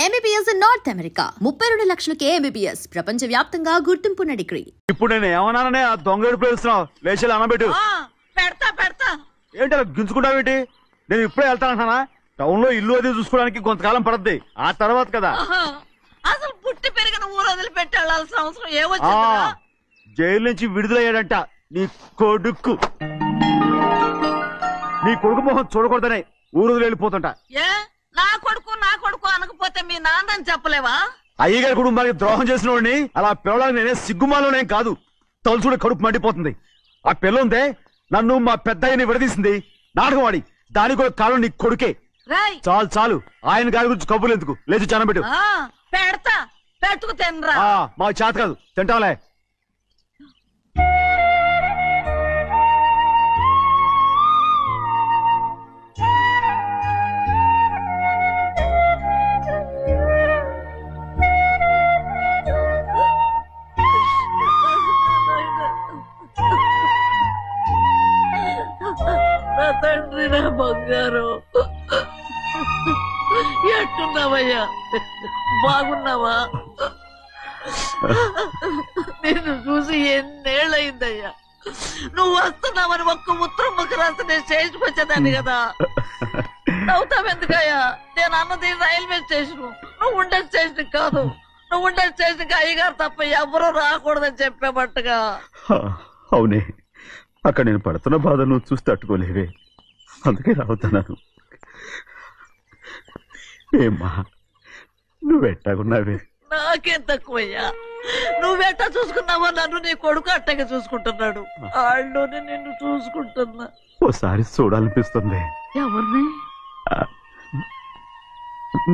MBBS in North America. 32 లక్షలకే MBBS. ప్రపంచవ్యాప్తంగా గుర్తింపున్న degree. ఇప్పుడు నేను ఏమన్నాననే ఆ దొంగడు ప్లేస్తున్నావు. లేచేలా అనబెట్టు. పెడతా. ఏంటి అలా గించుకుంటావేంటి? నేను ఇప్పుడే వెళ్తానంటానా? టౌన్ లో ఇల్లు అది చూసుకోవడానికి కొంతకాలం పడద్ది. ఆ తర్వాత కదా. అసలు పుట్టి పెరిగిన ఊరు వదిలిపెట్టి వెళ్ళాల్సిన అవసరం ఏమొచ్చిందా? జైలు నుంచి విడుదలయ్యాడంట నీ కొడుకు. నీ కొడుకు మొహం చూడకూడదనే ఊరు వెళ్ళిపోతుంటా. నా కొడుకు అనకపోతే మీ నాన్నని చెప్పలేవా? అయ్యగారి కుటుంబానికి ద్రోహం చేసిన వాడిని అలా పిల్లడానికి నేనే సిగ్గుమాలోనేం కాదు. తలుచుడు కడుపు మండిపోతుంది. ఆ పిల్లందే నన్ను మా పెద్దయ్యని విడదీసింది. నాటకం ఆడి దానికి కూడా కాలం నీ కొడుకే. చాలు ఆయన గారి గురించి కబుర్లు ఎందుకు? లేచి చనబెట్టు. పెట్టుకు తినరా. మా చేత కాదు, తింటాలే. తండ్రి నా బంగారు, ఎట్టున్నావయ్యా? బాగున్నావా? నిన్ను చూసి ఎన్నేళ్ళయిందయ్యా. నువ్వు వస్తున్నావని ఒక్క ఉత్తరం ముక్క రాసి నేను స్టేషన్కి వచ్చేదాన్ని కదా. నవ్వుతావెందుకయ్యా? నేను అన్నది రైల్వే స్టేషన్, నువ్వు ఉండే స్టేషన్ కాదు. నువ్వు ఉండే స్టేషన్కి అయ్యగారు తప్ప ఎవరూ రాకూడదని చెప్పేమట్టుగా. అవునే, అక్కడ నేను పడుతున్న బాధ నువ్వు చూసి తట్టుకోలేవే, అందుకే రావుతున్నాను. ఏమ్మా నువ్వెట్టాగున్నావే? నాకేం తక్కువయ్యా. నువ్వెట్టా చూసుకున్నావో నన్ను నీ కొడుకు అట్టగా చూసుకుంటున్నాడు. వాళ్ళలోనే నిన్ను చూసుకుంటున్నా. ఓసారి చూడాలనిపిస్తుంది. ఎవరిని?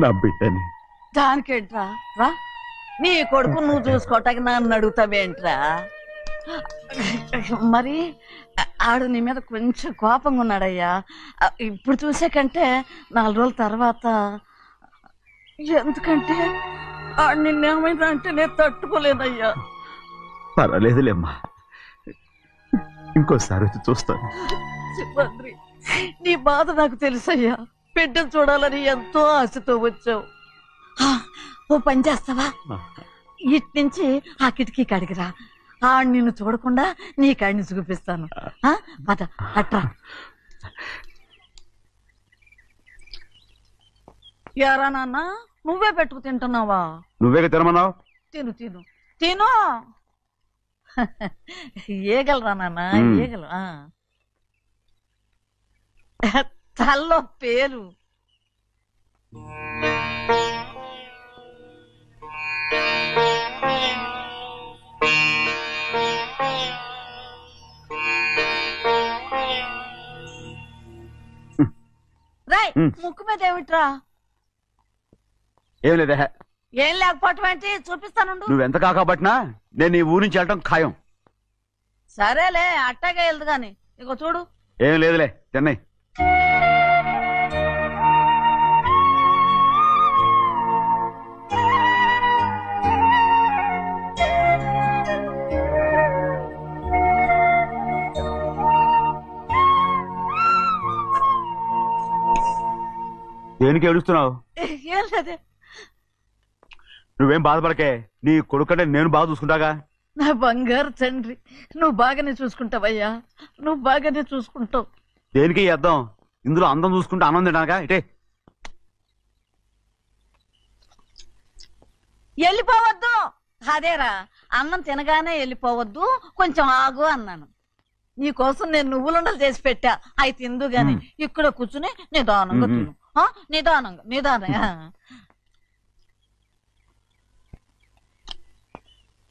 నా బిడ్డని. దానికేంట్రా? రా, నీ కొడుకు నువ్వు చూసుకోవటానికి నన్ను అడుగుతావేంట్రా? మరి ఆడు నీ మీద కొంచెం కోపంగా ఉన్నాడయ్యా. ఇప్పుడు చూసే కంటే 4 రోజుల తర్వాత. ఎందుకంటే ఆడు నిన్నేమైందా అంటే నేను తట్టుకోలేదయ్యా. పర్వాలేదులేమ్మా, ఇంకోసారి వచ్చి చూస్తాను. శివాద్రి, నీ బాధ నాకు తెలుసయ్యా. బిడ్డను చూడాలని ఎంతో ఆశతో వచ్చావు. ఓ పని చేస్తావా? ఇటు నుంచి ఆ కిటికీ కడిగిరా. ఆడు నిన్ను చూడకుండా నీ కాడిని చూపిస్తాను. పద అట్రా. యారా నాన్న, నువ్వే పెట్టుకు తింటున్నావా? నువ్వే తినమన్నావు. తిను. ఏగలరా నాన్న, ఏగలు. తల్లో పేరు. రాయ్, ముక్కు మీద ఏమిట్రా? ఏం లేదా? ఏం లేకపోవటం ఏంటి? చూపిస్తాను. నువ్వెంత కాకబట్టినా నేను ఈ ఊరి నుంచి వెళ్ళటం ఖాయం. సరేలే, అట్టగా వెళ్దు గాని. ఇగో చూడు. ఏం లేదులే, చెన్నై. దేనికి ఏడుస్తున్నావు? ఏం లేదే. నువ్వేం బాధపడకే, నీ కొడుకంటే నేను బాగా చూసుకుంటాగా. నా బంగారు తండ్రి, నువ్వు బాగానే చూసుకుంటావయ్యా. నువ్వు బాగానే చూసుకుంటావు. దేనికి అర్థం? ఇందులో అందం చూసుకుంటే అన్నం తింటాగా. ఇటే వెళ్ళిపోవద్దు. అదేరా, అన్నం తినగానే వెళ్ళిపోవద్దు, కొంచెం ఆగు అన్నాను. నీకోసం నేను నువ్వులుండలు చేసి పెట్టా, అవి తిందు గాని. ఇక్కడ కూర్చుని నిదానంగా తిను. నిదానంగా.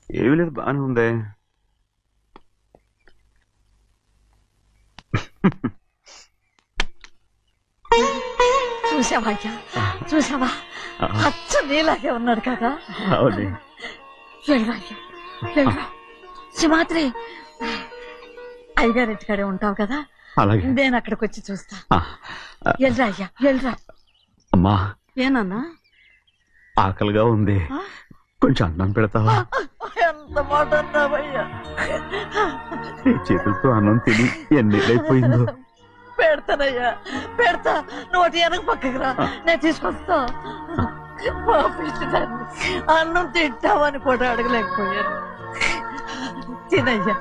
ఏమి లేదు, బాగానే ఉంది. చూసావా? అచ్చ నీలాగే ఉన్నాడు కదా. శివాత్రి, అయ్యగారింటికాడే ఉంటావు కదా, నేను అక్కడికి వచ్చి చూస్తా. వెళ్ళరా అయ్యా, వెళ్ళరా. అమ్మా, ఏనన్నా? ఆకలిగా ఉంది, కొంచెం అన్నం పెడతావా? ఎంత మాట అన్నావయ్యా. చేతులతో అన్నం తిని ఎన్నిళ్ళైపోయిందో. పెడతానయ్యా, పెడతా. నోటి వెనక పక్కకి రా, నేను తీసుకొస్తా. పాపిస్తాను, అన్నం తింటామని కూడా అడగలేకపోయాను. తినయ్యా.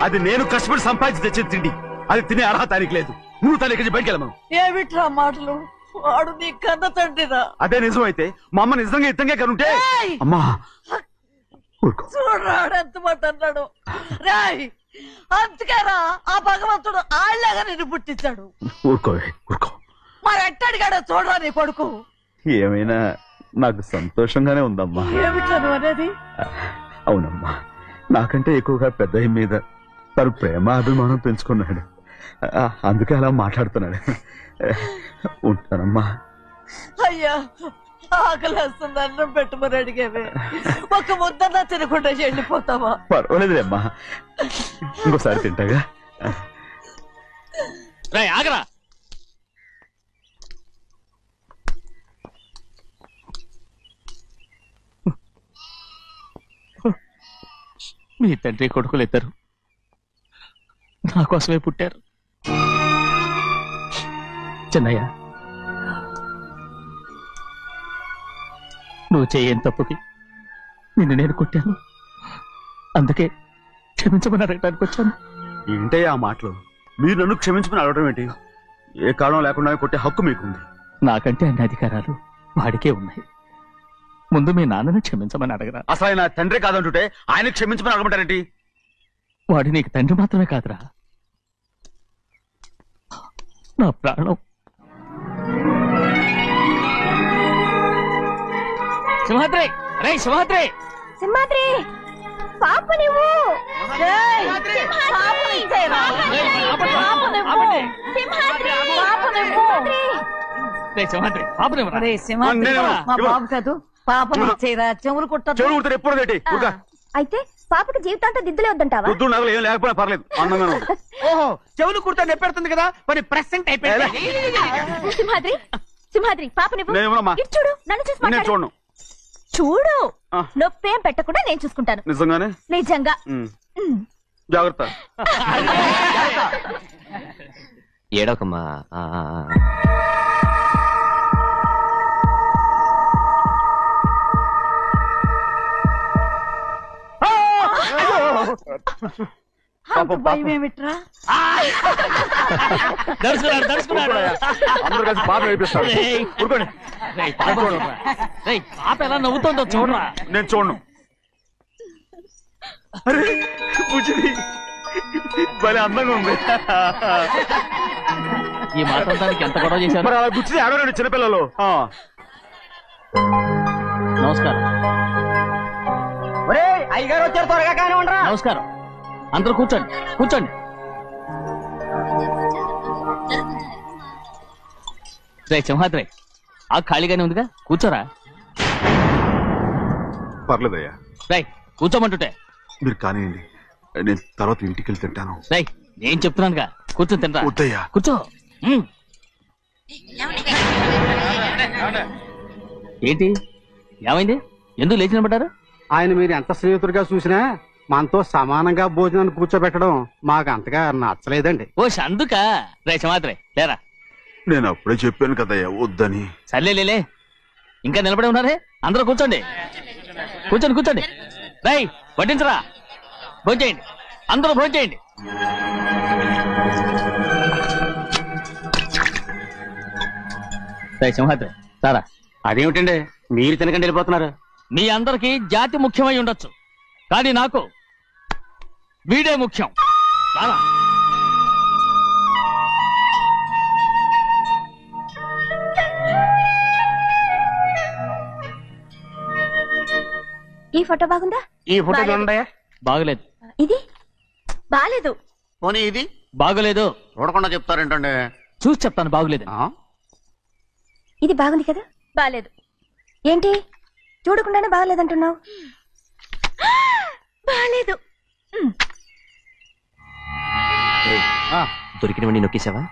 అది నేను కష్టపడి సంపాదించి తెచ్చి తిండి, అది తినే అర్హత ఆయనకి లేదు. నువ్వు తన ఇక్కడి బయటికి వెళ్ళమను. ఏమిట్రా మాటలు? వాడు నీ కన్న తండ్రిరా. అదే నిజం అయితే మా అమ్మ నిజంగా ఇద్దంగా కనుంటే. అమ్మా చూడరాడు ఎంత మాట అన్నాడు. రాయ్, అందుకేరా ఆ భగవంతుడు ఆళ్ళగా నిన్ను పుట్టించాడు. ఊరుకో ఊరుకో. మరి ఎట్టడిగాడో చూడరా నీ కొడుకు. ఏమైనా నాకు సంతోషంగానే ఉందమ్మా. ఏమిట్రా నువ్వు అనేది? అవునమ్మా, నాకంటే ఎక్కువగా పెద్దయ్య మీద తను ప్రేమ అభిమానం పెంచుకున్నాడు. అందుకే అలా మాట్లాడుతున్నాడు. ఉంటానమ్మా. అయ్యా, ఆకలేస్తుంది, అన్నం పెట్టమని అడిగేవే. ఒక ముద్దన్నా తినకుండా వెళ్ళిపోతావా? పర్వాలేదులేమ్మా, ఇంకోసారి తింటాగా. ఆగరా. మీ తండ్రి కొడుకులు ఇద్దరు నా కోసమే పుట్టారు. చిన్నయ్య, నువ్వు చేయని తప్పుకి నిన్ను నేను కొట్టాను. అందుకే క్షమించమని అడగడానికి వచ్చాను. ఏంటయ్యా ఆ మాటలు? మీరు నన్ను క్షమించమని అడగడం ఏంటి? ఏ కారణం లేకుండా కొట్టే హక్కు మీకుంది. నాకంటే అన్ని అధికారాలు వాడికే ఉన్నాయి. ముందు మీ నాన్నను క్షమించమని అడగరా. అసలు ఆయన తండ్రి కాదంటుంటే ఆయన క్షమించమని అడగమంటారేంటి? వాడి నీకు తండ్రి మాత్రమే కాదురా, నా ప్రాణం. సింహాద్రి, రే సింహాద్రి, సింహాద్రి, పాప నువ్వు సింహాద్రి పాప మా బాబు కాదు, పాపని ఇచ్చేరా. చెవులు కుట్ట. చెవులు కుడితే ఎప్పుడు అయితే పాపకి జీవితాంతా దిద్దులే వద్దంటావా? వద్దు, నగలు ఏం లేకపోయినా పర్లేదు, అందంగా ఉంది. ఓహో, చెవులు కుర్తా నెప్పెడుతుంది కదా, మరి ప్రెసెంట్ అయిపోయింది. సింహాద్రి, సింహాద్రి, పాప నువ్వు నేనేమోనమ్మా? ఇటు చూడు, నన్ను చూసి నేను మాట్లాడు. చూడను. చూడు, నొప్పేం పెట్టకుండా నేను చూసుకుంటాను. నిజంగానే? నిజంగా. జాగ్రత్త. ఏడోకమ్మా. భయం ఏమిట్రా? అందరూ కలిసి పాప వేపిస్తారు. ఊరుకోండి. పాప ఎలా నవ్వుతుందో చూడరా. నేను చూడను. అరే బుజ్జిది భలే అందంగా ఉంది. ఈ మాట్లాడడానికి ఎంత గొడవ చేశారు? మరి అలా బుజ్జిది ఆడవాడు చిన్నపిల్లలు. నమస్కారం. అయ్యగారు వచ్చారు, త్వరగా కానివ్వండి. నమస్కారం. అందరూ కూర్చోండి, కూర్చోండి. రే సింహాద్రి, ఆ ఖాళీగానే ఉందిగా, కూర్చోరా. పర్లేదయ్యా. రై కూర్చోమంటుంటే. మీరు కానివ్వండి, నేను తర్వాత ఇంటికి వెళ్ళి తింటాను. రై నేను చెప్తున్నానుగా, కూర్చొని తింటా. వద్దయ్యా. కూర్చో. ఏంటి ఏమైంది? ఎందుకు లేచి నిలబడ్డారు? ఆయన మీరు ఎంత స్నేహితుడిగా చూసినా మనతో సమానంగా భోజనాన్ని కూర్చోబెట్టడం మాకు అంతగా నచ్చలేదండి. ఓ అందుక. రే సింహాద్రి లేరా. నేను అప్పుడే చెప్పాను కదయ్యా వద్దని. సర్లేలే, ఇంకా నిలబడి ఉన్నారే. అందరూ కూర్చోండి, కూర్చోండి, కూర్చోండి. రై వడ్డించరా, భోంచేయండి, అందరూ భోంచేయండి. రై సింహాద్రి సారా. అదేమిటండి మీరు తినకండి వెళ్ళిపోతున్నారు? మీ అందరికీ జాతి ముఖ్యమై ఉండొచ్చు, కానీ నాకు వీడే ముఖ్యం. రారా. ఈ ఫోటో బాగుందా? ఈ ఫోటో చూడండి. బాగలేదు. ఇది బాలేదు. పోనీ ఇది బాగలేదు. చూడకుండా చెప్తారేంటండి? చూసి చెప్తాను బాగలేదు. ఇది బాగుంది కదా? బాలేదు. ఏంటి చూడకుండానే బాగలేదంటున్నావు? బాలేదు. దొరికినవన్నీ నొక్కేసావా?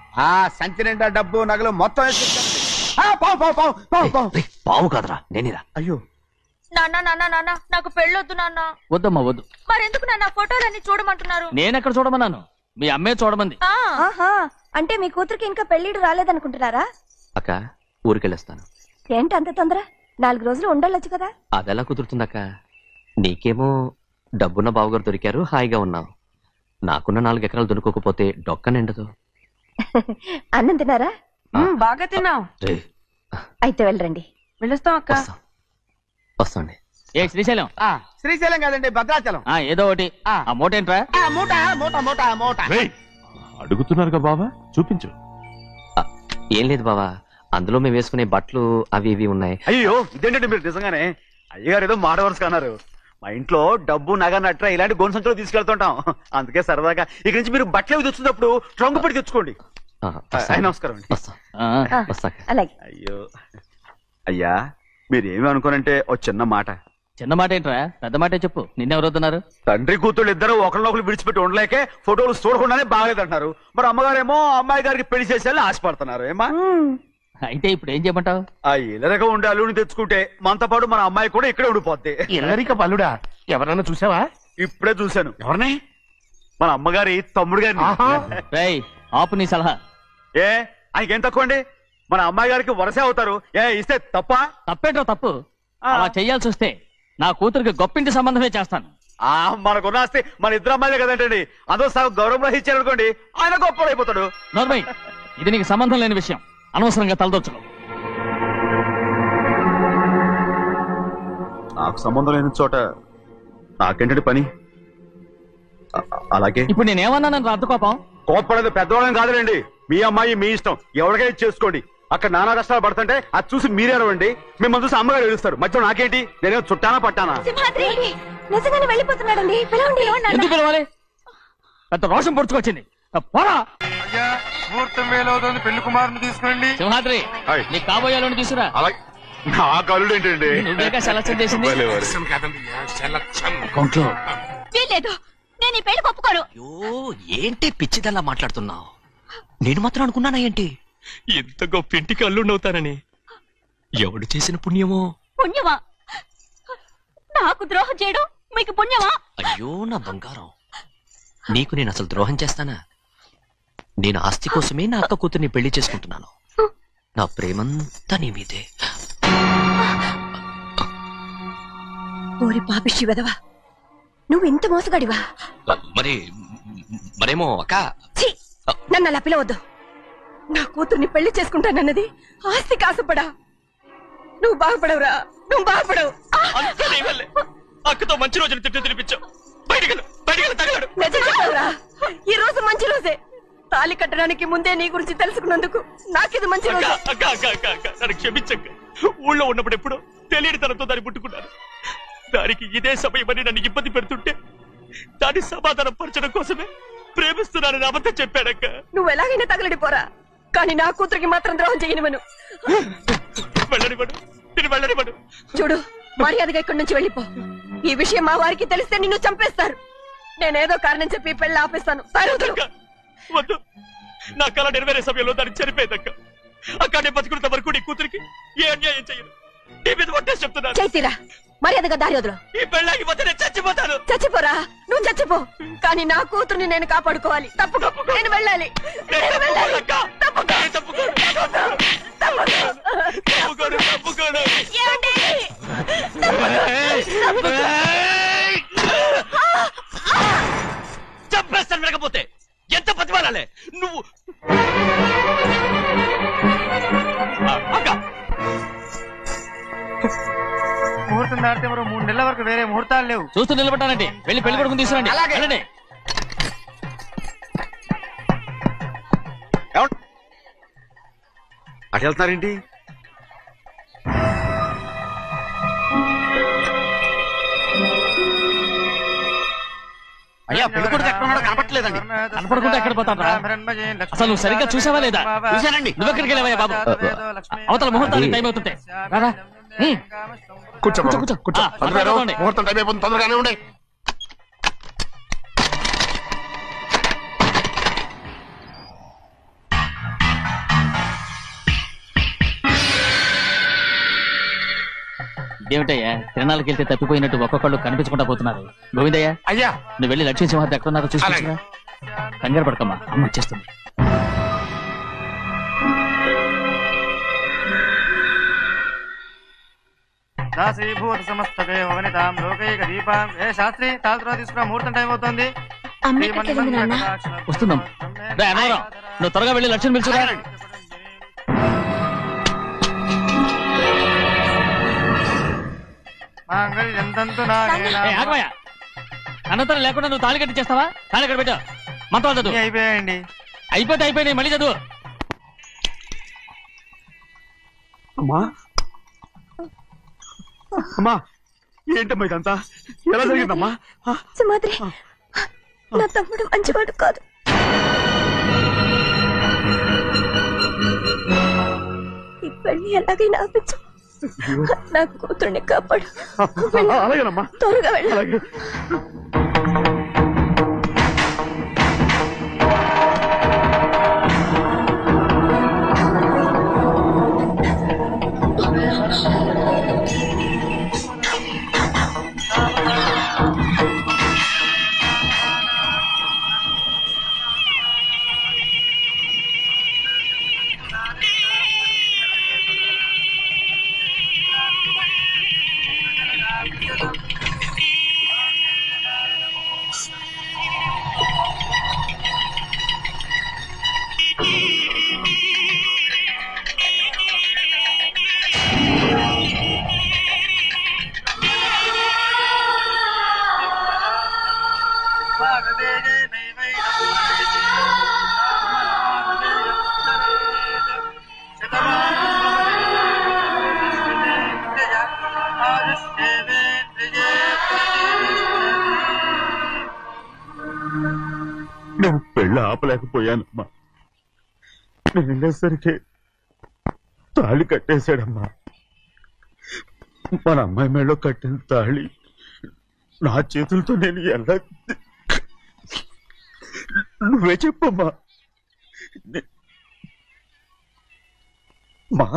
సంచి నిండా డబ్బు నగలు మొత్తం పావు కాదురా, నేనేరా. అయ్యో నాన్న నాన్న నాన్న, నాకు పెళ్ళొద్దు నాన్న. వద్దమ్మా వద్దు. మరెందుకు నాన్న ఫోటోలన్నీ చూడమంటున్నారు? నేనెక్కడ చూడమన్నాను? మీ అమ్మే చూడమంది. ఆహా, అంటే మీ కూతురికి ఇంకా పెళ్లిడు రాలేదనుకుంటున్నారా? అక్క ఊరికెళ్ళొస్తాను. ఏంటి అంత తొందర? 4 రోజులు ఉండొచ్చు కదా. అదెలా కుదురుతుందక్క? నీకేమో డబ్బున్న బావగారు దొరికారు, హాయిగా ఉన్నావు. నాకున్న 4 ఎకరాలు దొరకకపోతే డొక్క నిండదు. అన్నం తిన్నారా? బాగా తిన్నావు. అయితే వెళ్ళరండి. వెళ్ళొస్తాం అక్క. వస్తాండి. ఏ శ్రీశైలం? శ్రీశైలం కాదండి, భద్రాచలం. ఏదో ఒకటి. ఆ మూట ఏంట్రా? మూట అడుగుతున్నారుగా బావా, చూపించు. ఏం లేదు బావా, అందులో మేము వేసుకునే బట్టలు అవి ఇవి ఉన్నాయి. అయ్యో ఇదేంటంటే మీరు నిజంగానే అయ్యగారు ఏదో మాట వరుస అన్నారు. మా ఇంట్లో డబ్బు నగ నట్ర ఇలాంటి గొంతు సంచులు తీసుకెళ్తుంటాం. అందుకే సరదాగా ఇక్కడి నుంచి మీరు బట్టలు తెచ్చుకున్నప్పుడు ట్రంక్ పెట్టి తెచ్చుకోండి. నమస్కారం అండి. వస్తాక. అలాగే. అయ్యో అయ్యా, మీరేమి అనుకోనంటే ఓ చిన్న మాట. చిన్న మాట ఏంట్రా? పెద్ద మాటే చెప్పు. నిన్నెవరు వద్దన్నారు? తండ్రి కూతుళ్ళు ఇద్దరు ఒకరినొకరు విడిచిపెట్టి ఉండలేకే ఫోటోలు చూడకుండానే బాగలేదంటున్నారు. మరి అమ్మగారేమో అమ్మాయి గారికి పెళ్లి చేసేయాలని ఆశపడుతున్నారు. ఏమా అయితే ఇప్పుడు ఏం చేయమంటావు? ఆ ఇల్లరిక ఉండే అల్లుని తెచ్చుకుంటే మనతో పాటు మన అమ్మాయి కూడా ఇక్కడే ఉండిపోద్ది. ఇల్లరిక పల్లుడా? ఎవరన్నా చూసావా? ఇప్పుడే చూశాను. ఎవరిని? మన అమ్మగారి తమ్ముడు గారిని. రేయ్, ఆపు నీ సలహా. ఏ ఆయనకేం తక్కువ అండి? మన అమ్మాయి గారికి వరసే అవుతారు. ఏ ఇస్తే తప్ప? తప్పేంట్రా తప్పు? అలా చెయ్యాల్సి వస్తే నా కూతురికి గొప్పింటి సంబంధమే చేస్తాను. మనకున్న ఆస్తి మన ఇద్దరు అమ్మాయిలే కదంటండి. అదో సగం గౌరవం ఇచ్చారనుకోండి, ఆయన గొప్ప అయిపోతాడు. నోర్మయ్, ఇది నీకు సంబంధం లేని విషయం. అనవసరంగా తలదొచ్చుకో. నాకు సంబంధం లేని చోట నాకేంటంటే పని. అలాగే ఇప్పుడు నేనేమన్నానని రద్దు కోపం? కోప్పడేది పెద్దవాళ్ళని కాదులేండి. మీ అమ్మాయి మీ ఇష్టం, ఎవరికైనా చేసుకోండి. అక్కడ నానా కష్టాలు పడుతుంటే అది చూసి మీరేరవండి. మిమ్మల్ని చూసి అమ్మగారు ఏడుస్తారు. మధ్యలో నాకేంటి? నేనేమో చుట్టానా పట్టానా? సింహాద్రి నిజంగానే వెళ్ళిపోతున్నాడండి. పిలవండి. ఎందుకు పిలవాలి? పెద్ద రోషం పొడుచుకొచ్చింది. పోరా. ముహూర్తం వేలవుతుంది, పెళ్లి కుమారుని తీసుకురండి. సింహాద్రి, నీ కాబోయేలోని తీసుకురా. నా కళ్ళు ఏంటండి? నువ్వేగా సెలక్షన్ చేసింది. వీల్లేదు, నేను ఈ పెళ్లి ఒప్పుకోను. ఏంటి పిచ్చిదల్లా మాట్లాడుతున్నావు? నేను మాత్రం అనుకున్నానా ఏంటి ఎంత గొప్ప ఇంటికి అల్లుండవుతానని? ఎవడు చేసిన పుణ్యమో? పుణ్యమా? నాకు ద్రోహం చేయడం మీకు పుణ్యమా? అయ్యో నా బంగారం, నీకు నేను అసలు ద్రోహం చేస్తానా? నేను ఆస్తి కోసమే నా అక్క కూతుర్ని పెళ్లి చేసుకుంటున్నాను. నా ప్రేమంతా నీ మీదే. ఓరి పాపిష్టి వెదవా, నువ్వు ఇంత మోసగాడివా? మరేమో అక్క. నన్ను అలా పిలవద్దు. నా కూతుర్ని పెళ్లి చేసుకుంటానన్నది ఆస్తి కాసపడా. నువ్వు బాగుపడవురా, నువ్వు బాగుపడవు. అక్కతో మంచి రోజులు తిట్టు తినిపించావు. ఈ రోజు మంచి రోజే. తాళి కట్టడానికి ముందే నీ గురించి తెలుసుకున్నందుకు నాకిది మంచి రోజు. నన్ను క్షమించక్క. ఊళ్ళో ఉన్నప్పుడు ఎప్పుడు తెలియని తనతో దాన్ని పుట్టుకున్నాను. దానికి ఇదే సమయమని నన్ను ఇబ్బంది పెడుతుంటే దాన్ని సమాధానం పరచడం కోసమే ప్రేమిస్తున్నానని అబద్ధం చెప్పాడక్క. నువ్వు ఎలాగైనా తగలడిపోరా, కానీ నా కూతురికి మాత్రం ద్రోహం చేయనివను. వెళ్ళనివ్వడు, నేను వెళ్ళనివ్వడు. చూడు, మర్యాదగా ఇక్కడి నుంచి వెళ్ళిపో. ఈ విషయం మా వారికి తెలిస్తే నిన్ను చంపేస్తారు. నేనేదో కారణం చెప్పి పెళ్లి ఆపేస్తాను. వద్దు, నా కళ నెరవేరే సమయంలో దాన్ని చనిపోయిందక్క. అక్కడే బతుకున్నంత వరకు నీ కూతురికి ఏ అన్యాయం చేయను. నీ మీద ఒట్టేసి చెప్తున్నాను. చైతీరా, మర్యాదగా దారి వదులు. ఈ పెళ్ళాకి పోతే నేను చచ్చిపోతాను. చచ్చిపోరా, నువ్వు చచ్చిపో, కానీ నా కూతుర్ని నేను కాపాడుకోవాలి. తప్పుకో, నేను వెళ్ళాలి. చంపేస్తాను. లేకపోతే ఎంత బతిమాలాలే నువ్వు? ముహూర్తం దాటితే మరో 3 నెలల వరకు వేరే ముహూర్తాలు లేవు. చూస్తూ నిలబడ్డానండి. వెళ్ళి పెళ్లి కొడుకుని తీసుకురండి. వెళ్ళండి. అటు వెళ్తున్నారేంటి? అయ్యా, పెళ్లి కొడుకు ఎక్కడ ఉన్నాడో కనపట్లేదండి. కనపడకుండా ఎక్కడ పోతాడ్రా? అసలు నువ్వు సరిగ్గా చూసావా లేదా? చూశానండి. నువ్వెక్కడికి వెళ్ళావయ్యా బాబు? అవతల ముహూర్తానికి టైం అవుతుంటే రారా. కూర్చో కూర్చో. కూర్చో. ముహూర్తం టైం అయిపోతుంది, తొందరగానే ఉండే. ఏమిటయ్యా, తిరణాలకు వెళ్తే తప్పిపోయినట్టు ఒక్కొక్కళ్ళు కనిపించకుండా పోతున్నారు. గోవిందయ్య, అయ్యా నువ్వు వెళ్ళి లక్ష్మీ సింహాద్రి ఎక్కడున్నారో చూసుకుంటున్నా. కంగారు పడకమ్మా, అమ్మ వచ్చేస్తుంది. దాసీభూత సమస్త దేవనితాం లోకైక దీపాం. ఏ శాస్త్రి తాళతో తీసుకున్న ముహూర్తం టైం అవుతుంది. వస్తున్నాం. నువ్వు త్వరగా వెళ్ళి లక్ష్యం పిలుచురా. అనంతరం లేకుండా నువ్వు తాళి కట్టి చేస్తావా? తాళి కట్టి పెట్టా. మంత్రాలు చదువు. అయిపోయాయండి. అయిపోయినాయి, మళ్ళీ చదువు. అమ్మా అమ్మా, ఏంటమ్మా ఇదంతా? ఎలా జరిగిందమ్మా? సుమాద్రి, నా తమ్ముడు మంచివాడు కాదు. ఈ పెళ్లి ఎలాగైనా ఆపించు. నా కూతుర్ని కాపాడు. అలాగేనమ్మా, త్వరగా వెళ్ళ. నేను పెళ్ళి ఆపలేకపోయానమ్మా. నేను వెళ్ళేసరికి తాళి కట్టేశాడమ్మా. మన అమ్మాయి మేడలో కట్టిన తాళి నా చేతులతో నేను ఎలా... నువ్వే చెప్పమ్మా. మా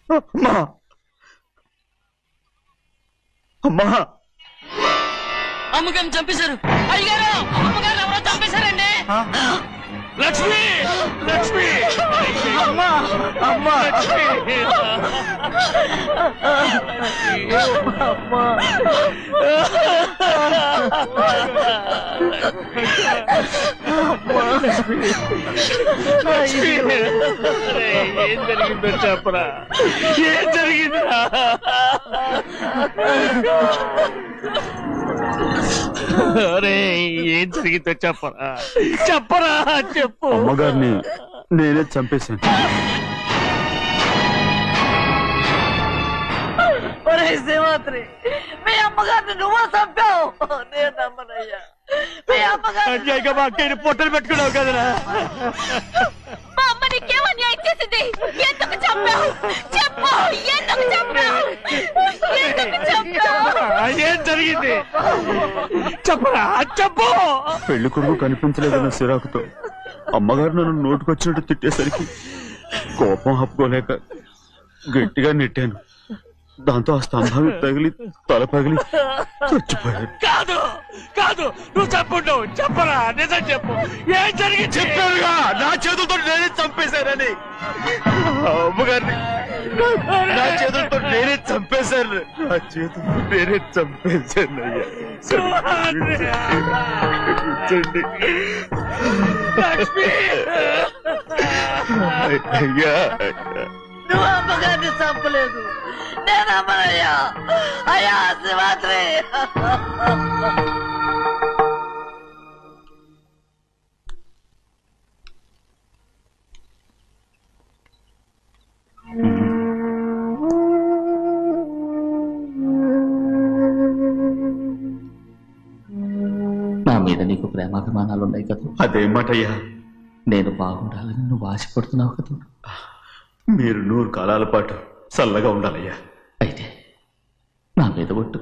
అమ్మా అమ్మా అమ్మగారిని చంపేశారు. అయ్యారు, అమ్మగారు ఎవరో చంపేశారండి. లక్ష్మి, లక్ష్మి, అమ్మా, అమ్మా, లక్ష్మి, ఏం జరిగిందో చెప్పరా? ఏం జరిగిందిరా? ఏం జరిగిందో చెప్పరా? చెప్పరా, చెప్పు. అమ్మగారిని నేనే చంపేశాను. శ్రీమాత్రి, మీ అమ్మగారిని నువ్వు చంపావు. నేను నమ్మనయ్యా. మీ అమ్మగారు మా అక్కని పొట్టలు పెట్టుకున్నావు కదరా. మా అమ్మ నీకేం అన్యాయం చేసింది? ఎందుకు చంపావు? చెప్పు, ఎందుకు చంపావు? ఎందుకు చంపావు? ఏం జరిగింది చెప్పరా, చెప్పు. పెళ్లి కొడుకు కనిపించలేదన్న సిరాకుతో అమ్మగారు నన్ను నోటుకొచ్చినట్టు తిట్టేసరికి కోపం హప్పుకోలేక గట్టిగా నెట్టాను. దాంతో ఆ స్తంభాన్ని తగిలి తల పగిలి చచ్చిపోయాడు. కాదు కాదు, నువ్వు చెప్పుండవు. చెప్పరా, నిజం చెప్పు. ఏం జరిగింది? చెప్పారుగా, నా చేతులతో నేనే చంపేశానని. అమ్మగారిని నా చేతులతో నేనే చంపేశాను. నా చేతులతో నేనే చంపేశాను. అయ్యా, నువ్వు అమ్మగారిని చంపలేదు. నేను అమ్మనయ్యా. అయ్యా శ్రీమాత్రి, నా మీద నీకు ప్రేమాభిమానాలు ఉన్నాయి కదా. అదేమాటయ్యా? నేను బాగుండాలని నువ్వు ఆశపడుతున్నావు కదా. మీరు 100 కాలాల పాటు చల్లగా ఉండాలయ్యా. అయితే నా మీద ఒట్టు.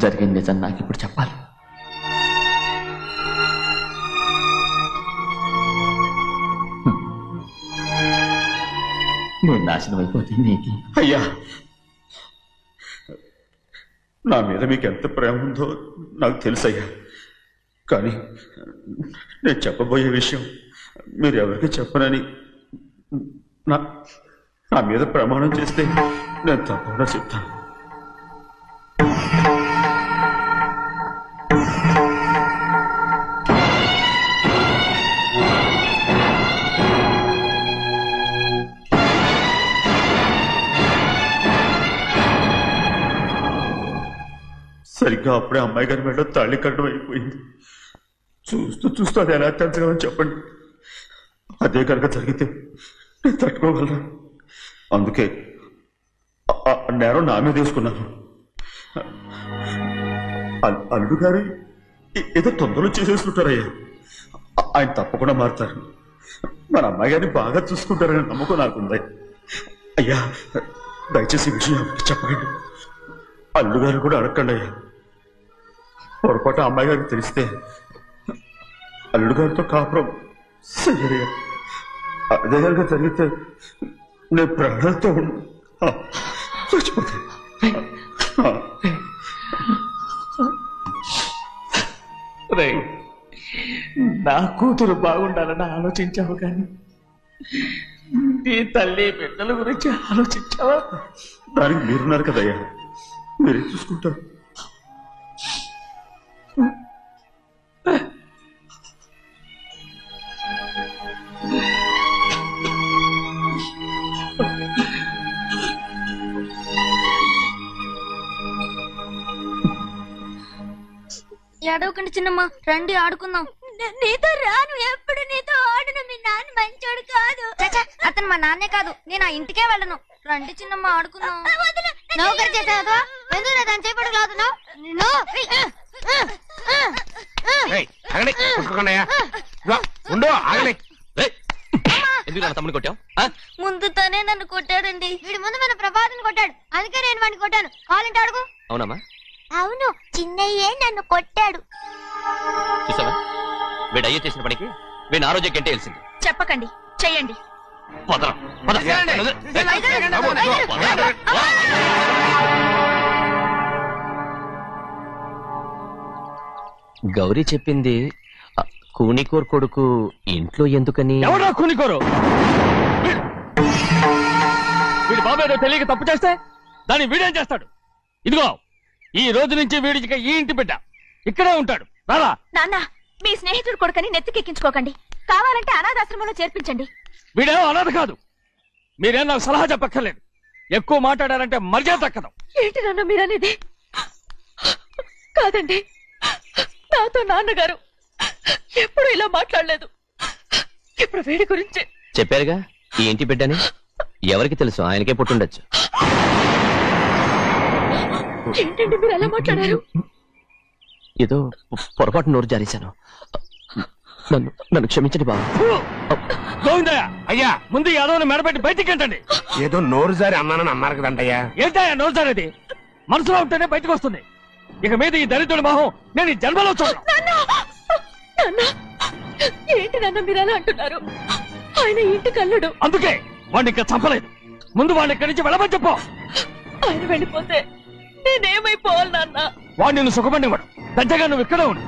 జరిగిన నిజం నాకు ఇప్పుడు చెప్పాలి. నేను నాశనం అయిపోతే నీకు. అయ్యా, నా మీద మీకు ఎంత ప్రేమ ఉందో నాకు తెలుసయ్యా. కానీ నేను చెప్పబోయే విషయం మీరు ఎవరికి చెప్పనని నా మీద ప్రమాణం చేస్తే నేను తప్పకుండా చెప్తాను. సరిగ్గా అప్పుడే అమ్మాయి గారి మెడలో తాళి కట్టడం అయిపోయింది. చూస్తూ చూస్తూ అది ఎలా తెంచగలని చెప్పండి. అదే కనుక జరిగితే నేను తట్టుకోగలను. అందుకే నేరం నా మీద తీసుకున్నాను. అల్లుడు గారు ఏదో తొందరలో చేసేసుకుంటారయ్యా. ఆయన తప్పకుండా మారుతారు. మన అమ్మాయి గారిని బాగా చూసుకుంటారని నమ్మకం నాకుంది. అయ్యా దయచేసి ఈ విషయం చెప్పకండి. అల్లుడు గారు కూడా అడగండి అయ్యా. పొరపాటు అమ్మాయి గారికి తెలిస్తే అల్లుడు గారితో కాపురం సయ్యయ్యా. అదే కనుక జరిగితే నేను ప్రాణాలతో చచ్చిపోతాను. నా కూతురు బాగుండాలని ఆలోచించావు కానీ నీ తల్లి బిడ్డల గురించి ఆలోచించావా? దానికి మీరున్నారు కదయ్యా, మీరే చూసుకుంటారు. ఏడవకండి చిన్నమ్మ, రండి ఆడుకుందాం. నీతో రాను, ఎప్పుడు నీతో ఆడను. మీ నాన్న మంచోడు కాదు. అతను మా నాన్నే కాదు, నేను ఆ ఇంటికే వెళ్ళను. రండి చిన్నమ్మ ఆడుకుందాం. నౌకరు చేసేదో ఎందుకు దాని చేపడు కాదు. ఎందుకు తమ్ముని కొట్టావు? ముందు తనే నన్ను కొట్టాడండి. వీడి ముందు మన ప్రభాతం కొట్టాడు, అందుకే నేను వాడిని కొట్టాను. కావాలంటే అడుగు. అవునమ్మా? అవును, చిన్నయ్యే నన్ను కొట్టాడు. చూసావా, వీడు అయ్యే చేసిన పనికి వీడిని ఆ రోజే గంటే తెలిసింది. చెప్పకండి, చెయ్యండి. గౌరీ చెప్పింది కూనికోర్ కొడుకు ఇంట్లో ఎందుకని. ఎవరా కూనికోరు? వీడి బాబు ఏదో తెలియక తప్పు చేస్తే దాన్ని వీడేం చేస్తాడు? ఇదిగో ఈ రోజు నుంచి వీడికి ఈ ఇంటి బిడ్డ ఇక్కడే ఉంటాడు. రారా. నాన్న, మీ స్నేహితుడు కొడుకని నెత్తికెక్కించుకోకండి. కావాలంటే అనాథాశ్రమంలో చేర్పించండి. వీడేమో అనాథ కాదు. మీరేం నాకు సలహా చెప్పక్కర్లేదు. ఎక్కువ మాట్లాడారంటే మర్యాద దక్కదు. ఏంటి నాన్న మీరనేది? కాదండి, నాతో నాన్నగారు ఎప్పుడు ఇలా మాట్లాడలేదు. ఇప్పుడు వీడి గురించి చెప్పారుగా ఈ ఇంటి బిడ్డని. ఎవరికి తెలుసు, ఆయనకే పుట్టుండొచ్చు. ఏంటండి మీరు ఎలా మాట్లాడారు? ఏదో పొరపాటు నోరు జారేశాను. నన్ను క్షమించండి బాబు. గోవిందయ్య, అయ్యా ముందు యాదవ్ని మెడపెట్టి బయటికి ఏంటండి. ఏదో నోరు జారి అన్నానని అన్నారు కదంటయ్యా. ఏంటయ్యా నోరు జారేది? మనసులో ఉంటేనే బయటకు వస్తుంది. ఇక మీద ఈ దరిద్రుడి మొహం నేను ఈ జన్మలో చూడను. ఏంటి నాన్న మీరు ఎలా అంటున్నారు? ఆయన ఇంటి కల్లుడు. అందుకే వాడిని ఇంకా చంపలేదు. ముందు వాడిని ఇక్కడి నుంచి వెళ్ళమని చెప్పు. ఆయన వెళ్ళిపోతే నేనేమైపోవాలి నాన్న? వాడు నిన్ను సుఖపడివాడు. పెద్దగా నువ్వు ఇక్కడే ఉండు.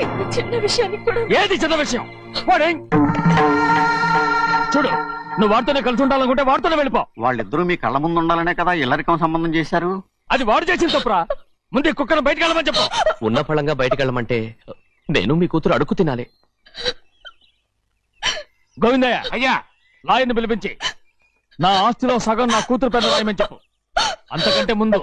ఇంత చిన్న విషయానికి కూడా. ఏది చిన్న విషయం? వాడేం చూడు, నువ్వు వాడితోనే కలిసి ఉండాలనుకుంటే వాడితోనే వెళ్ళిపో. వాళ్ళిద్దరూ మీ కళ్ళ ముందు ఉండాలనే కదా ఇల్లరికం సంబంధం చేశారు. అది వాడు చేసిన తప్పురా. ముందు ఈ కుక్కను బయటకు వెళ్ళమని చెప్పు. ఉన్న ఫలంగా బయటకు వెళ్ళమంటే నేను మీ కూతురు అడుగు తినాలి. గోవిందయ్య, అయ్యా లాయర్ని పిలిపించి నా ఆస్తిలో సగం నా కూతురు పేరు రాయమని చెప్పు. అంతకంటే ముందు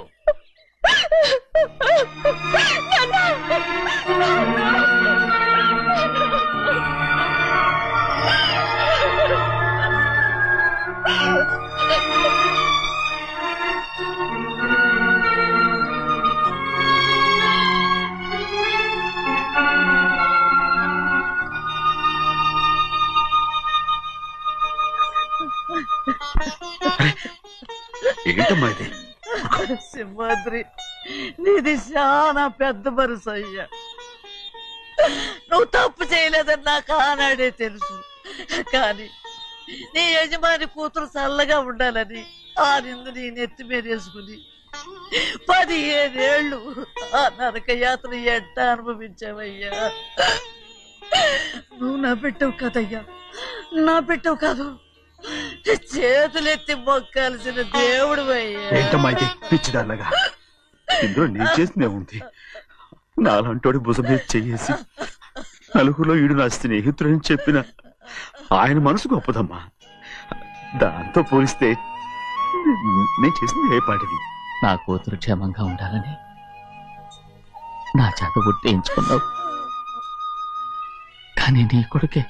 ఏంటమ్మా ఇది? సింహాద్రి, నీది చాలా పెద్ద మనసు అయ్యా. నువ్వు తప్పు చేయలేదని నాకు ఆనాడే తెలుసు. కానీ నీ యజమాని కూతురు చల్లగా ఉండాలని ఆ నిందు నీ నెత్తి మీద వేసుకుని 15 ఏళ్ళు ఆ నరక యాత్ర ఎట్ట అనుభవించావయ్యా. నువ్వు నా బిడ్డవు కదయ్యా, నా బిడ్డవు కాదు, చేతులెత్తి మొక్కాల్సిన దేవుడు అయ్యా. ఏంటమ్మా ఇది పిచ్చిదాన్నగా? ఇందులో నేను చేసినే ఉంది. నాలంటోడి భుజం మీద చెయ్యేసి నలుగురిలో ఈడు నా స్నేహితుడని చెప్పిన ఆయన మనసు గొప్పదమ్మా. దాంతో పోలిస్తే నేను చేసింది ఏ పాటిది? నా కూతురు క్షేమంగా ఉండాలని నా చేత గుర్తించుకున్నావు, కానీ నీ కొడుకే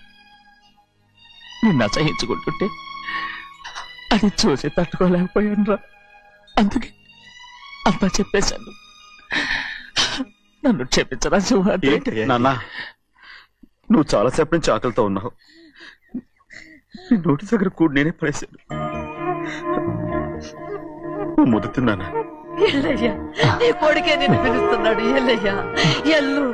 నిన్ను అసహించుకుంటుంటే అది చూసి తట్టుకోలేకపోయాను రా. అందుకే అంతా చెప్పేశాను. నన్ను క్షమించరా సింహాద్రి. నాన్న, నువ్వు చాలాసేపు నుంచి ఆకలితో ఉన్నావు. నీ నోటి దగ్గర కూడా నేనే పడేశాను. ముద్దు తిన్నానా? ఎల్లయ్యా, నీ కొడుకే నిన్ను పిలుస్తున్నాడు. ఎల్లయ్యా, ఎల్లు.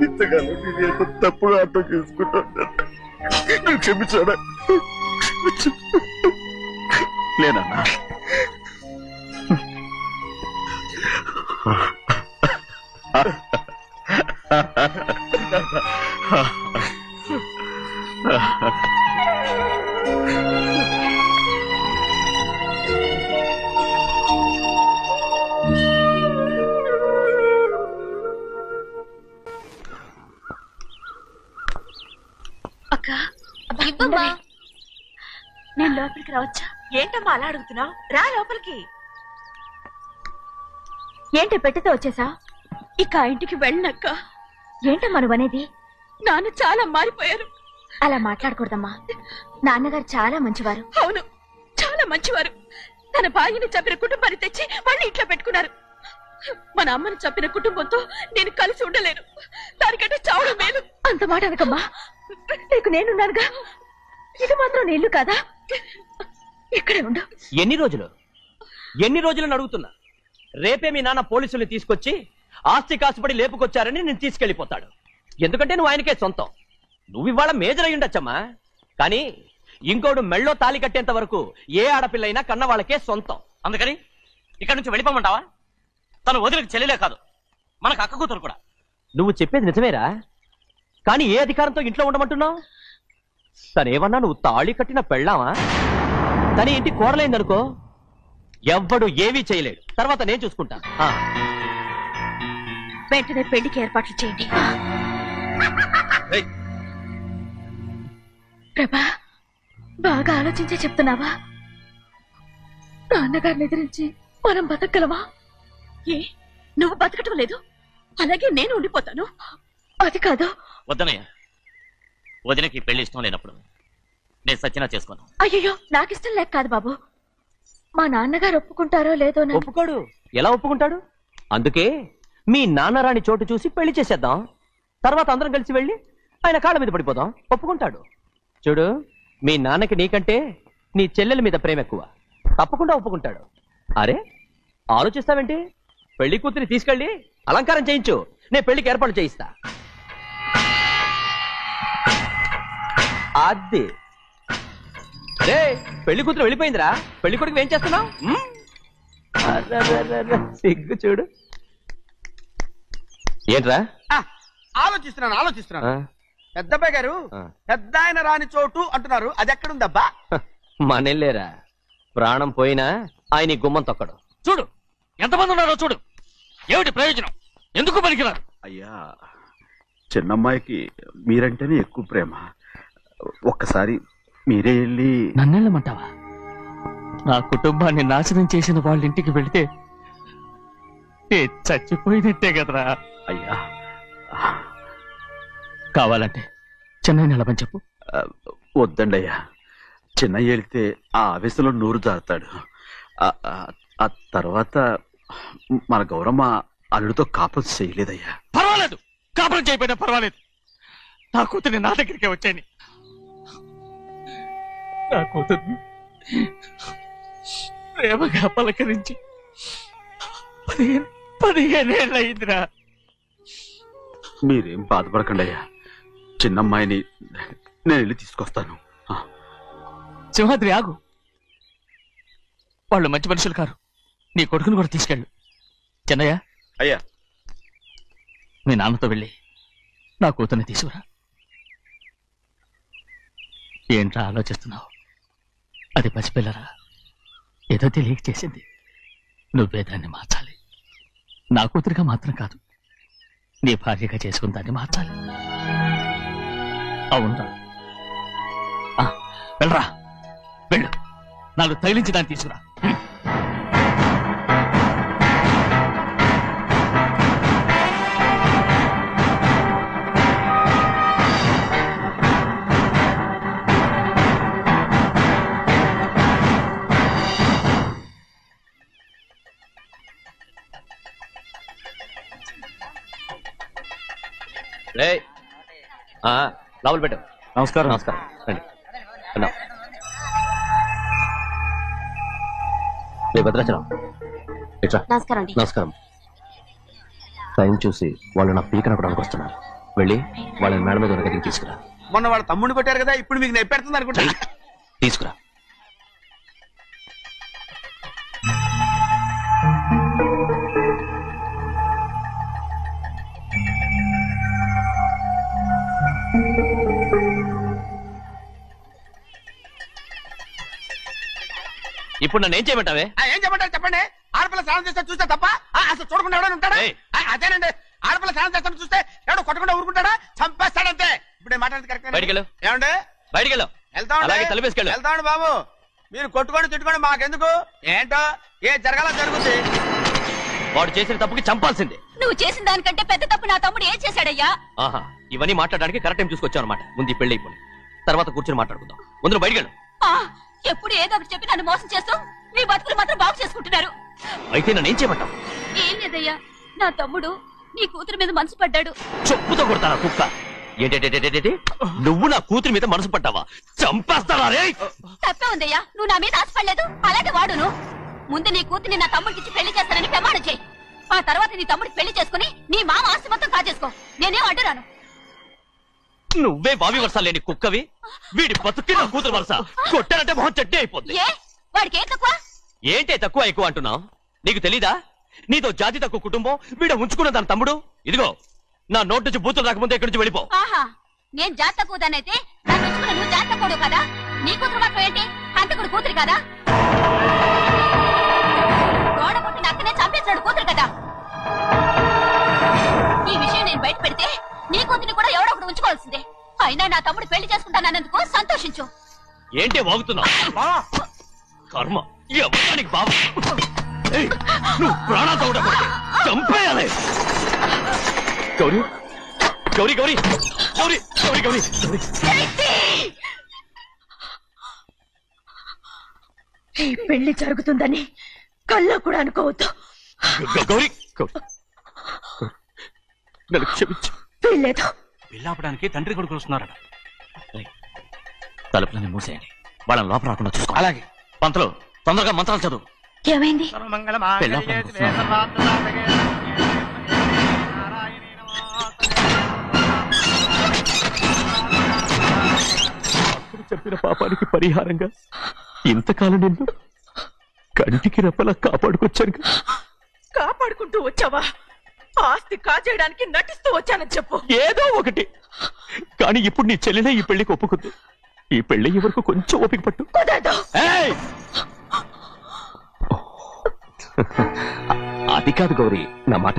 ఇంతకాలం నేను ఎంత తప్పుగా అర్థం చేసుకుంటాను. నువ్వు క్షమించాడా? లేనన్నా, అక్క ఇవ్వమ్మా. నేను లోపలికి రావచ్చా? ఏంటమ్మా అలా అడుగుతున్నావు? రా లోపలికి. ఏంటి పెట్టితే వచ్చేసా? ఇక ఆ ఇంటికి వెళ్ళనక్క. ఏంటమ్మా నువ్వు అనేది? నాన్న చాలా మారిపోయారు. అలా మాట్లాడకూడదమ్మా. నాన్నగారు చాలా మంచివారు. అవును, చాలా మంచివారు. తన భార్యని చంపిన కుటుంబాన్ని తెచ్చి మళ్ళీ ఇంట్లో పెట్టుకున్నారు. మన అమ్మని చంపిన కుటుంబంతో నేను కలిసి ఉండలేను. దానికంటే చావడం మేలు. అంత మాట అనకమ్మా, నీకు నేనున్నానుగా. ఇది మాత్రం నీ ఇల్లు కాదా? ఇక్కడే ఉండు. ఎన్ని రోజులను అడుగుతున్నా. రేపే మీ నాన్న పోలీసుల్ని తీసుకొచ్చి ఆస్తి కాసుపడి లేపుకొచ్చారని నేను తీసుకెళ్లిపోతాడు. ఎందుకంటే నువ్వు ఆయనకే సొంతం. నువ్వు ఇవాళ మేజర్ అయి ఉండొచ్చమ్మా, కానీ ఇంకోడు మెళ్ళో తాలి కట్టేంత వరకు ఏ ఆడపిల్లైనా కన్న వాళ్ళకే సొంతం. అందుకని ఇక్కడి నుంచి వెళ్ళిపోమంటావా? తను వదిలికి చెల్లెలే కాదు, మనకు అక్క కూతురు కూడా. నువ్వు చెప్పేది నిజమేరా, కానీ ఏ అధికారంతో ఇంట్లో ఉండమంటున్నావు? తనేమన్నా నువ్వు తాళి కట్టిన పెళ్ళావా? తన ఇంటి కోడలైందనుకో, ఎవ్వడు ఏవీ చేయలేడు. తర్వాత నేను చూసుకుంటా. వెంటనే పెళ్లికి ఏర్పాట్లు చేయండి. ప్రభా, బాగా ఆలోచించే చెప్తున్నావా? నాన్నగారిని ఎదిరించి మనం బతకగలవా? ఏ, నువ్వు బతకటం లేదు, అలాగే నేను ఉండిపోతాను. అది కాదు. వద్దనయ్య, వదినకి పెళ్లి ఇష్టం లేనప్పుడు నేను సచ్చినా చేసుకోను. అయ్యో, నాకిష్టం లేక కాదు బాబు. మా నాన్నగారు ఒప్పుకుంటారో లేదో. ఒప్పుకోడు. ఎలా ఒప్పుకుంటాడు? అందుకే మీ నాన్నరాని చోటు చూసి పెళ్లి చేసేద్దాం. తర్వాత అందరం కలిసి వెళ్ళి ఆయన కాళ్ళ మీద పడిపోదాం. ఒప్పుకుంటాడు. చూడు, మీ నాన్నకి నీకంటే నీ చెల్లెల మీద ప్రేమ ఎక్కువ. తప్పకుండా ఒప్పుకుంటాడు. అరే, ఆలోచిస్తావేంటి? పెళ్లి కూతురిని తీసుకెళ్ళి అలంకారం చేయించు, నేను పెళ్లికి ఏర్పాటు చేయిస్తా. అది రే, పెళ్లి కూతురు వెళ్ళిపోయిందిరా. పెళ్లి కొడుకు ఏం చేస్తున్నావు? సిగ్గు చూడు. ఏంట్రా? ఆలోచిస్తున్నాను. పెద్దబ్బాయి గారు పెద్ద ఆయన రాని చోటు అంటున్నారు, అది ఎక్కడుందబ్బా? మనెళ్ళేరా, ప్రాణం పోయినా ఆయన గుమ్మం తొక్కడు. చూడు ఎంతమంది ఉన్నారో చూడు. ఏమిటి ప్రయోజనం? ఎందుకు పనికిరారు? అయ్యా, చిన్నమ్మాయికి మీరంటేనే ఎక్కువ ప్రేమ. ఒక్కసారి మీరే వెళ్ళి. నన్నెళ్ళమంటావా? నా కుటుంబాన్ని నాశనం చేసిన వాళ్ళ ఇంటికి వెళితే చచ్చిపోయినట్టే కదరా. అయ్యా, కావాలంటే చెన్నై నిలబని చెప్పు. వద్దండి అయ్యా, చిన్నయ్య వెళితే ఆ ఆవేశంలో నోరు జారుతాడు. ఆ తర్వాత మన గౌరమ్మ అల్లుడితో కాపురం చేయలేదయ్యా. పర్వాలేదు, కాపురం చేయకపోయినా పర్వాలేదు. నా కూతుర్ని నా దగ్గరికే వచ్చాయని. నా కూతుర్ని ప్రేమగా పలకరించి 15 ఏళ్ళయిందిరా. మీరేం బాధపడకండి అయ్యా, చిన్నమ్మాయిని నేను వెళ్ళి తీసుకొస్తాను. సింహాద్రి ఆగు, వాళ్ళు మంచి మనుషులు కారు. నీ కొడుకుని కూడా తీసుకెళ్ళు. చిన్నయ్య, అయ్యా మీ నాన్నతో వెళ్ళి నా కూతుర్ని తీసుకురా. ఏంట్రా ఆలోచిస్తున్నావు? అది పసిపిల్లరా, ఏదో తెలియక చేసింది. నువ్వే దాన్ని మార్చాలి. నా కూతురిగా మాత్రం కాదు, నీ భార్యగా చేసుకుని దాన్ని మార్చాలి. అవునరా, వెళ్ళరా, వెళ్ళు. నాలుగు తగిలించి దాన్ని తీసుకురా. లోపల పెట్టు. నమస్కారం. నమస్కారం, రండి. అన్నా భద్రాచలం ఇట్రా. నమస్కారం అండి. నమస్కారం. టైం చూసి వాళ్ళు నా పీకన కూడా వస్తున్నారు. వెళ్ళి వాళ్ళని మేడ మీద ఉన్న గదికి తీసుకురా. మొన్న వాళ్ళ తమ్ముడిని కొట్టారు కదా, ఇప్పుడు మీకు నెప్పెడుతుంది అనుకుంటా. తీసుకురా. ఇప్పుడు నన్ను ఏం చేయమంటావే? ఏం చెప్పంటారు చెప్పండి. ఆడపిల్ల స్నానం చేస్తే చూస్తే తప్ప అసలు చూడకుండా ఎవడైనా ఉంటాడా? అదేనండి, ఆడపిల్ల స్నానం చేస్తే చూస్తే ఎవడో కొట్టకుండా ఊరుకుంటాడా? చంపేస్తాడంతే. ఇప్పుడు మాట్లాడేది కరెక్ట్. బయటికి వెళ్ళు. ఏమండి? బయటికి వెళ్ళు. వెళ్తామండి బాబు. మీరు కొట్టుకొని తిట్టుకోండి, మాకెందుకు? ఏంటో ఏ జరగాల జరుగుతుంది. వాడు చేసిన తప్పుకి చంపాల్సిందే. నువ్వు చేసిన దానికంటే పెద్ద తప్పు నా తమ్ముడు ఏం చేశాడయ్యా? ఆహా, ఇవన్నీ మాట్లాడడానికి కరెక్ట్ టైం చూసుకొచ్చావు అనమాట. ముందు పెళ్లి అయిపోయి తర్వాత కూర్చొని మాట్లాడుకుందాం. ముందు బయటికి వెళ్ళు. ఎప్పుడు ఏదో ఒకటి చెప్పి నన్ను మోసం చేస్తూ మీ బతుకులు మాత్రం బాగు చేసుకుంటున్నారు. అయితే నన్ను ఏం చేయమంటావు? ఏం లేదయ్యా, నా తమ్ముడు నీ కూతురు మీద మనసు పడ్డాడు. చెప్పుతో కొడతారా కుక్క? ఏంటంటే నువ్వు నా కూతురి మీద మనసు పడ్డావా? చంపేస్తావా? తప్పే ఉందయ్యా, నువ్వు నా మీద ఆశపడలేదు, అలాగే వాడును. ముందు నీ కూతుర్ని నా తమ్ముడికి పెళ్లి చేస్తానని ప్రమాణం చేయి. ఆ తర్వాత నీ తమ్ముడికి పెళ్లి చేసుకుని నీ మామ ఆస్తి మొత్తం కాజేసుకో. నేనేం అడ్డురాను. నువ్వే బావి వరుస లేని కుక్కవి. వీడి బతుక్కి నా కూతురు వరుస. కొట్టానంటే మొహం చెడ్డే అయిపోద్ది. వాడికి ఏం తక్కువ? ఏంటే తక్కువ ఎక్కువ అంటున్నావు? నీకు తెలీదా? నీతో జాతి తక్కువ కుటుంబం వీడ ఉంచుకున్న దాని తమ్ముడు. ఇదిగో నా నోటు నుంచి బూతులు రాకముందే ఇక్కడి నుంచి వెళ్ళిపో. ఆహా, నేను జాతి తక్కువదానైతే నన్ను ఉంచుకున్న నువ్వు జాతి తక్కువ కదా? నీ కూతురు మాత్రం ఏంటి? హంతకుడు కూతురు కదా? గోడ పుట్టిన అక్కనే చంపేశాడు కూతురు కదా? ఈ విషయం నేను బయట పెడితే నీ కూతురిని కూడా ఎవడో ఒకటి ఉంచుకోవాల్సిందే. అయినా నా తమ్ముడు పెళ్లి చేసుకుంటానన్నందుకు సంతోషించు. ఏంటి వాగుతున్నావు? కర్మ ఎవరికి బాబు. నువ్వు ప్రాణాలతో ఉండకూడదు, చంపేయాలి. గౌరీ గౌరీ గౌరీ గౌరీ గౌరీ గౌరీ ఈ పెళ్లి జరుగుతుందని కళ్ళ కూడా అనుకోవద్దు. గౌరీ నన్ను క్షమించు. వీల్లేదు. పెళ్ళాపడానికి తండ్రి కొడుకు వస్తున్నారట. తలుపులని మూసేయండి, వాళ్ళని లోపల రాకుండా చూసుకో. అలాగే. పంతలు తొందరగా మంత్రాలు చదువు. ఏమైంది? చెప్పిన పాపానికి పరిహారంగా ఇంతకాలం నిన్ను కంటికి రెప్పలా కాపాడుకొచ్చాను. కాపాడుకుంటూ వచ్చావా? ఆస్తి కాజేయడానికి నటిస్తూ వచ్చానని చెప్పు. ఏదో ఒకటి. కానీ ఇప్పుడు నీ చెల్లెలే ఈ పెళ్లికి ఒప్పుకుంది. ఈ పెళ్లి వరకు కొంచెం ఓపిక పట్టు. అది కాదు గౌరీ, నా మాట విను.